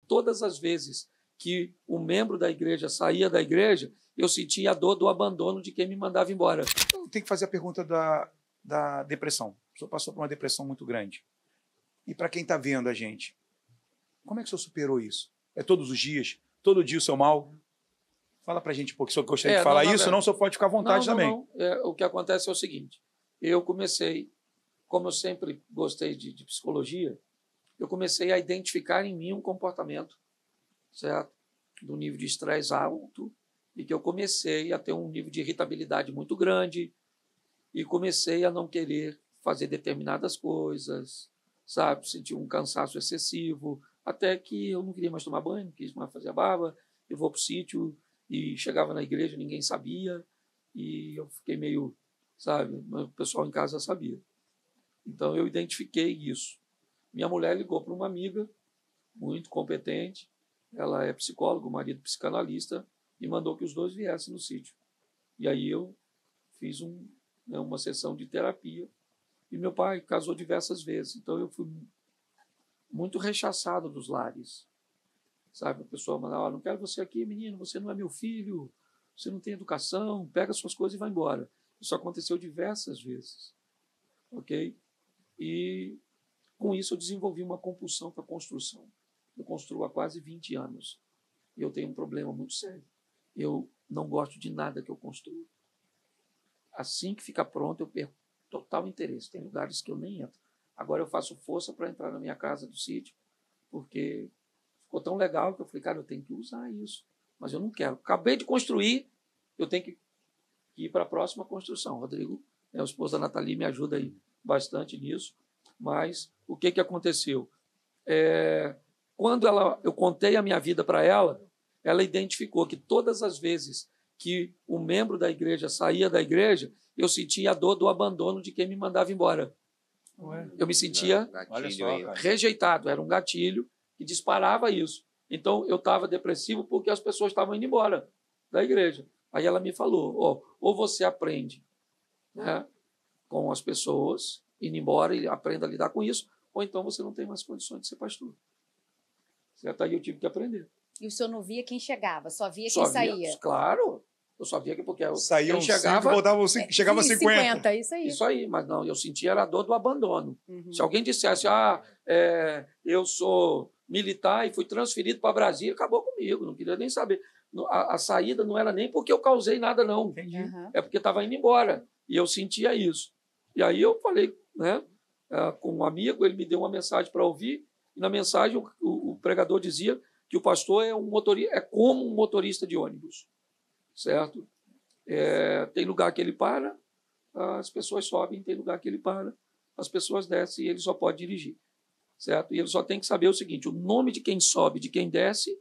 todas as vezes que um membro da igreja saía da igreja, eu sentia a dor do abandono de quem me mandava embora. Eu tenho que fazer a pergunta da depressão. O senhor passou por uma depressão muito grande. E para quem está vendo a gente, como é que o senhor superou isso? É todos os dias? Todo dia o seu mal? Fala para a gente um pouco. Se eu gostaria de falar isso, senão o senhor pode ficar à vontade também. O que acontece é o seguinte. Eu comecei, como eu sempre gostei de psicologia, eu comecei a identificar em mim um comportamento, certo? Do nível de estresse alto, e que eu comecei a ter um nível de irritabilidade muito grande, e comecei a não querer fazer determinadas coisas, sabe? Sentir um cansaço excessivo, até que eu não queria mais tomar banho, não quis mais fazer a barba, eu vou para o sítio, e chegava na igreja, ninguém sabia, e eu fiquei meio, sabe? O pessoal em casa sabia. Então eu identifiquei isso. Minha mulher ligou para uma amiga, muito competente, ela é psicóloga, o marido psicanalista, e mandou que os dois viessem no sítio. E aí eu fiz uma sessão de terapia. E meu pai casou diversas vezes, então eu fui muito rechaçado dos lares. Sabe, a pessoa mandava, não quero você aqui, menino, você não é meu filho, você não tem educação, pega suas coisas e vai embora. Isso aconteceu diversas vezes. Ok? E com isso eu desenvolvi uma compulsão para construção. Eu construo há quase 20 anos. E eu tenho um problema muito sério. Eu não gosto de nada que eu construo. Assim que fica pronto, eu perco total interesse. Tem lugares que eu nem entro. Agora eu faço força para entrar na minha casa do sítio, porque ficou tão legal que eu falei, cara, eu tenho que usar isso. Mas eu não quero. Acabei de construir, eu tenho que ir para a próxima construção. Rodrigo, o esposo da Nathalie, me ajuda aí bastante nisso. Mas o que aconteceu? Quando eu contei a minha vida para ela, ela identificou que todas as vezes que um membro da igreja saía da igreja, eu sentia a dor do abandono de quem me mandava embora. Eu me sentia rejeitado, era um gatilho que disparava isso. Então, eu estava depressivo porque as pessoas estavam indo embora da igreja. Aí ela me falou, ou você aprende, né, com as pessoas, indo embora e aprenda a lidar com isso, ou então você não tem mais condições de ser pastor. Certo? Aí eu tive que aprender. E o senhor não via quem chegava, só via quem saía? Claro. Eu só via que porque saíam chegava, 5, chegava 50. Isso aí. Isso aí, mas não, eu sentia a dor do abandono. Uhum. Se alguém dissesse, eu sou militar e fui transferido para Brasília, acabou comigo, não queria nem saber. A saída não era nem porque eu causei nada, não. Entendi. Uhum. É porque estava indo embora. E eu sentia isso. E aí eu falei, né, com um amigo, ele me deu uma mensagem para ouvir, e na mensagem o pregador dizia que o pastor é como um motorista de ônibus. Certo? Tem lugar que ele para, as pessoas sobem, tem lugar que ele para, as pessoas descem e ele só pode dirigir. Certo? E ele só tem que saber o seguinte, o nome de quem sobe, de quem desce,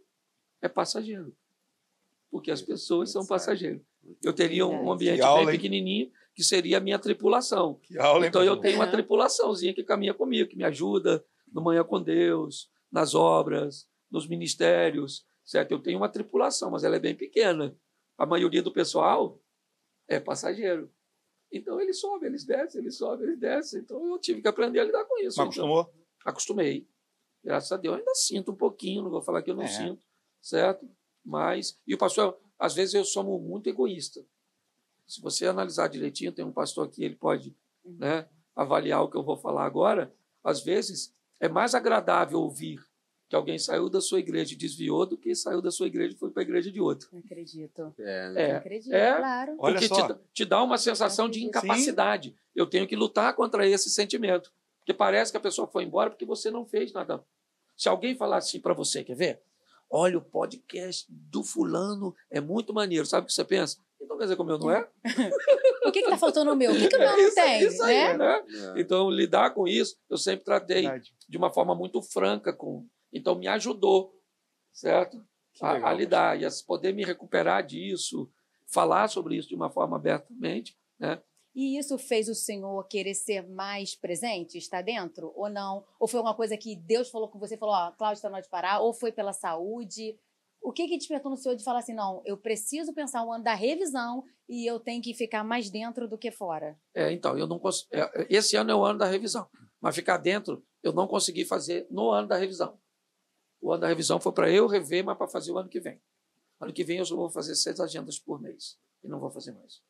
é passageiro. Porque as pessoas são passageiros. Eu teria um ambiente bem pequenininho, que seria a minha tripulação. Então eu tenho uma tripulaçãozinha que caminha comigo, que me ajuda no Manhã com Deus, nas obras, nos ministérios. Certo? Eu tenho uma tripulação, mas ela é bem pequena. A maioria do pessoal é passageiro. Então, eles sobem, eles descem, eles sobem, eles descem. Então, eu tive que aprender a lidar com isso. Mas acostumou? Acostumei. Graças a Deus, eu ainda sinto um pouquinho, não vou falar que eu não sinto, certo? Mas, e o pastor, às vezes eu sou muito egoísta. Se você analisar direitinho, tem um pastor aqui, ele pode, né, avaliar o que eu vou falar agora. Às vezes, é mais agradável ouvir que alguém saiu da sua igreja e desviou do que saiu da sua igreja e foi para a igreja de outro. Não acredito. Não acredito, claro. Porque te dá uma sensação de incapacidade. Sim. Eu tenho que lutar contra esse sentimento. Porque parece que a pessoa foi embora porque você não fez nada. Se alguém falar assim para você, quer ver? Olha, o podcast do fulano é muito maneiro. Sabe o que você pensa? Então quer dizer que o meu não é? O que está faltando no meu? O que o meu não tem? Isso aí, né? Então, lidar com isso, eu sempre tratei de uma forma muito franca com... Então, me ajudou, certo? A lidar e a poder me recuperar disso, falar sobre isso de uma forma abertamente, né? E isso fez o senhor querer ser mais presente, estar dentro, ou não? Ou foi uma coisa que Deus falou com você, falou, Cláudia, está na hora de parar, ou foi pela saúde? O que despertou no senhor de falar assim, não, eu preciso pensar o ano da revisão e eu tenho que ficar mais dentro do que fora? Então, eu não consigo... esse ano é o ano da revisão, mas ficar dentro eu não consegui fazer no ano da revisão. O ano da revisão foi para eu rever, mas para fazer o ano que vem. Ano que vem eu só vou fazer 6 agendas por mês. E não vou fazer mais.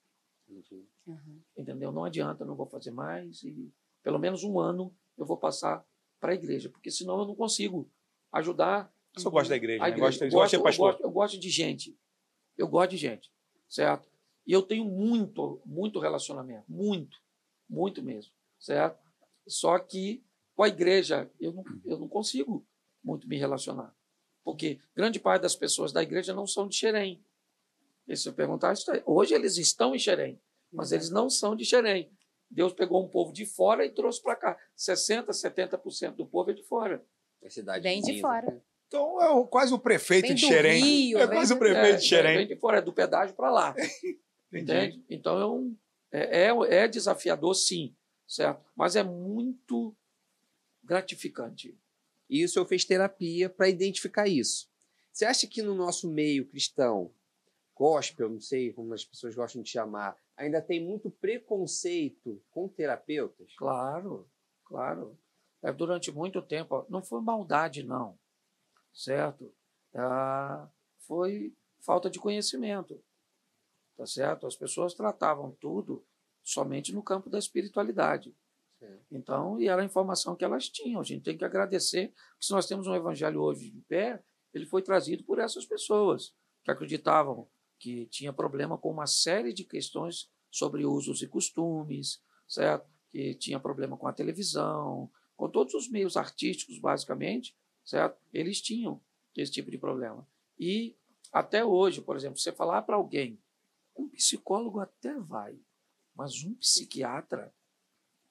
Uhum. Entendeu? Não adianta, não vou fazer mais. E pelo menos um ano eu vou passar para a igreja, porque senão eu não consigo ajudar. Eu só gosto da igreja, A né? igreja. Gosto de ser pastor. Eu gosto de gente. Eu gosto de gente, certo? E eu tenho muito relacionamento, muito mesmo, certo? Só que com a igreja eu não consigo muito me relacionar, porque grande parte das pessoas da igreja não são de Xerém. E se eu perguntar, hoje eles estão em Xerém, mas eles não são de Xerém. Deus pegou um povo de fora e trouxe para cá. 60%, 70% do povo é de fora. A cidade Vem de fora. Então é quase o prefeito Vem de do Xerém. Rio, É vem quase o do- prefeito de Xerém. Vem de fora, é do pedágio para lá. Entendi. Entende? Então é desafiador, sim, certo? Mas é muito gratificante. E o senhor fez terapia para identificar isso. Você acha que no nosso meio cristão, gospel, não sei como as pessoas gostam de chamar, ainda tem muito preconceito com terapeutas? Claro, claro. Durante muito tempo, não foi maldade, não, certo? Foi falta de conhecimento, tá certo? As pessoas tratavam tudo somente no campo da espiritualidade. Certo. Então, e era a informação que elas tinham. A gente tem que agradecer, porque se nós temos um evangelho hoje de pé, ele foi trazido por essas pessoas que acreditavam que tinha problema com uma série de questões sobre usos e costumes, certo? Que tinha problema com a televisão, com todos os meios artísticos, basicamente, certo? Eles tinham esse tipo de problema. E até hoje, por exemplo, você falar para alguém, um psicólogo até vai, mas um psiquiatra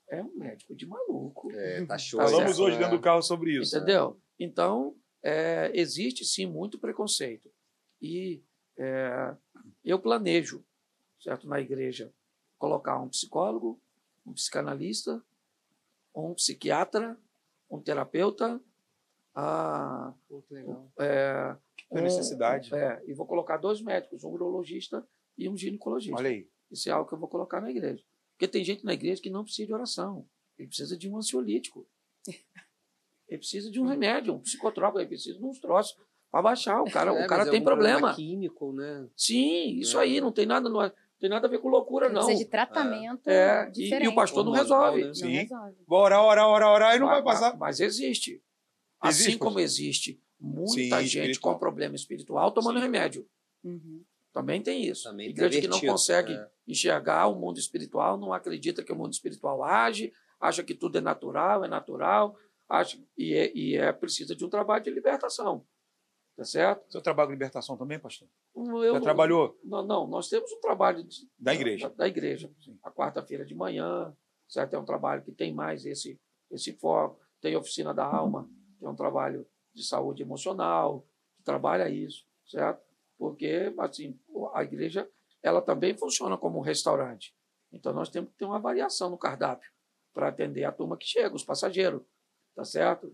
é um médico de maluco. Tá show. Falamos certo, hoje dentro do carro sobre isso. Entendeu? Então, existe sim muito preconceito. E eu planejo, certo, na igreja, colocar um psicólogo, um psicanalista, um psiquiatra, um terapeuta, Pô, que legal. Tem necessidade. E vou colocar 2 médicos, um urologista e um ginecologista. Olha aí. Isso é algo que eu vou colocar na igreja. Porque tem gente na igreja que não precisa de oração. Ele precisa de um ansiolítico. Ele precisa de um remédio, um psicotrópico, ele precisa de uns troços para baixar. O cara Mas tem algum problema. químico, né? Sim, isso aí, não tem nada a ver com loucura, não. Precisa de tratamento E diferente. o pastor não Hormonal, resolve. né? Não Sim. resolve. Vou orar e não vai passar. Mas existe. Existe, Assim como existe muita Sim, gente espiritual. com problema espiritual tomando Sim. remédio. Uhum. Também tem isso. Também Igreja que não pervertido, consegue enxergar o mundo espiritual, não acredita que o mundo espiritual age, acha que tudo é natural, precisa de um trabalho de libertação. Tá certo? Seu trabalho de libertação também, pastor? Eu Já trabalhou? Não, nós temos um trabalho Da igreja. Da igreja. Sim. A quarta-feira de manhã, certo? É um trabalho que tem mais esse foco. Tem oficina da alma, tem um trabalho de saúde emocional, que trabalha isso, certo? Porque, assim, a igreja, ela também funciona como um restaurante. Então, nós temos que ter uma variação no cardápio para atender a turma que chega, os passageiros, tá certo?